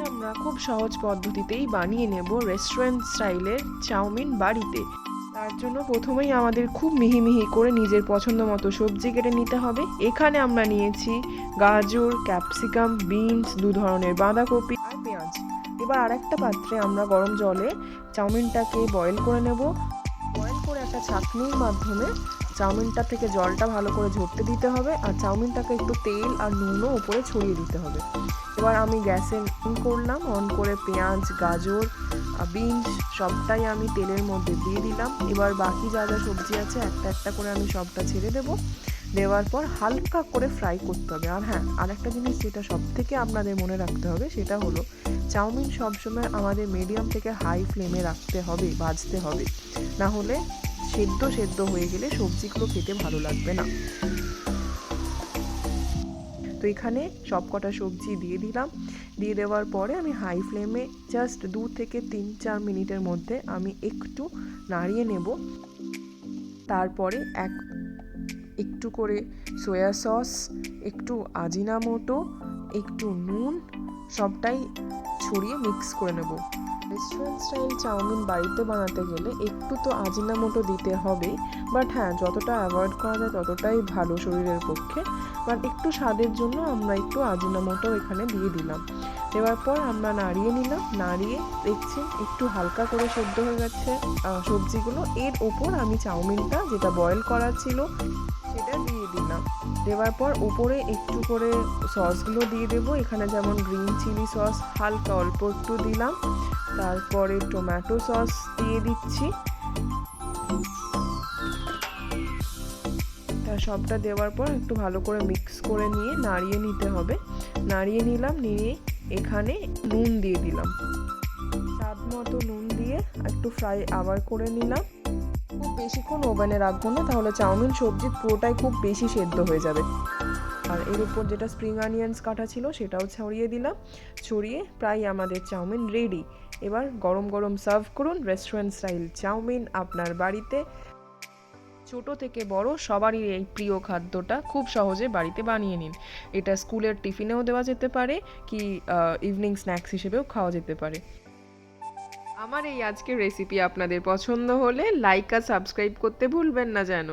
আমরা খুব সহজ পদ্ধতিতেই বানিয়ে নেব রেস্টুরেন্ট স্টাইলের চাউমিন বাড়িতে। তার জন্য প্রথমেই আমাদের খুব মিহি মিহি করে নিজের পছন্দ মতো সবজি কেটে নিতে হবে। এখানে আমরা নিয়েছি গাজর, ক্যাপসিকাম, বিনস, 2 ধরনের বাঁধাকপি আর পেঁয়াজ। এবার আরেকটা পাত্রে আমরা গরম জলে চাউমিনটাকে বয়েল করে নেব। বয়েল করে একটা ছাঁকনির মাধ্যমে চাউমিনটা থেকে জলটা ভালো করে ঝরতে দিতে হবে, আর চাউমিনটাকে একটু তেল আর নুনও উপরে ছড়িয়ে দিতে হবে। এবার আমি গ্যাসে অন করলাম, অন করে পেঁয়াজ, গাজর, বিনস সবটাই আমি তেলের মধ্যে দিয়ে দিলাম। এবার বাকি যা যা সবজি আছে একটা একটা করে আমি সবটা ছেড়ে দেবো। দেওয়ার পর হালকা করে ফ্রাই করতে হবে। আর হ্যাঁ, আরেকটা জিনিস যেটা সব থেকে আপনাদের মনে রাখতে হবে সেটা হলো চাউমিন সবসময় আমাদের মিডিয়াম থেকে হাই ফ্লেমে রাখতে হবে, ভাজতে হবে, না হলে সেদ্ধ হয়ে গেলে সবজিগুলো খেতে ভালো লাগবে না। তো এখানে সব কটা সবজি দিয়ে দিলাম। দিয়ে দেওয়ার পরে আমি হাই ফ্লেমে জাস্ট 2 থেকে 3-4 মিনিটের মধ্যে আমি একটু নাড়িয়ে নেব। তারপরে একটু করে সয়া সস, একটু আজিনামোটো, একটু নুন সবটাই ছড়িয়ে মিক্স করে নেব। রেস্টুরেন্ট স্টাইল চাউমিন বাড়িতে বানাতে গেলে একটু তো আজিনামোটো দিতে হবেই, বাট হ্যাঁ, যতটা অ্যাভয়েড করা যায় ততটাই ভালো শরীরের পক্ষে। বাট একটু স্বাদের জন্য আমরা একটু আজিনামোটো এখানে দিয়ে দিলাম। দেওয়ার পর আমরা নাড়িয়ে নিলাম। নাড়িয়ে দেখছি একটু হালকা করে সেদ্ধ হয়ে গেছে সবজিগুলো। এর ওপর আমি চাউমিনটা যেটা বয়েল করা ছিল সেটা দিয়ে দিলাম। দেওয়ার পর উপরে একটু করে সসগুলো দিয়ে দেবো। এখানে যেমন গ্রিন চিলি সস হালকা অল্প একটু দিলাম, তারপরে টমেটো সস দিয়ে দিচ্ছি। সবটা দেওয়ার পর একটু ভালো করে মিক্স করে নিয়ে নাড়িয়ে নিতে হবে। নাড়িয়ে নিলাম, নিয়ে এখানে নুন দিয়ে দিলাম, স্বাদ মতো নুন দিয়ে একটু ফ্রাই আবার করে নিলাম। খুব বেশিক্ষণ ওভেনে রাখবো না, তাহলে চাউমিন সবজি পুরোটাই খুব বেশি সেদ্ধ হয়ে যাবে। আর এর উপর যেটা স্প্রিং অনিয়ন্স কাটা ছিল সেটাও ছড়িয়ে দিলাম। ছড়িয়ে প্রায় আমাদের চাউমিন রেডি। এবার গরম গরম সার্ভ করুন রেস্টুরেন্ট স্টাইল চাউমিন আপনার বাড়িতে। ছোট থেকে বড় সবারই এই প্রিয় খাদ্যটা খুব সহজে বাড়িতে বানিয়ে নিন। এটা স্কুলের টিফিনেও দেওয়া যেতে পারে, কি ইভিনিং স্ন্যাক্স হিসেবেও খাওয়া যেতে পারে। আমার এই আজকের রেসিপি আপনাদের পছন্দ হলে লাইক আর সাবস্ক্রাইব করতে ভুলবেন না যেন।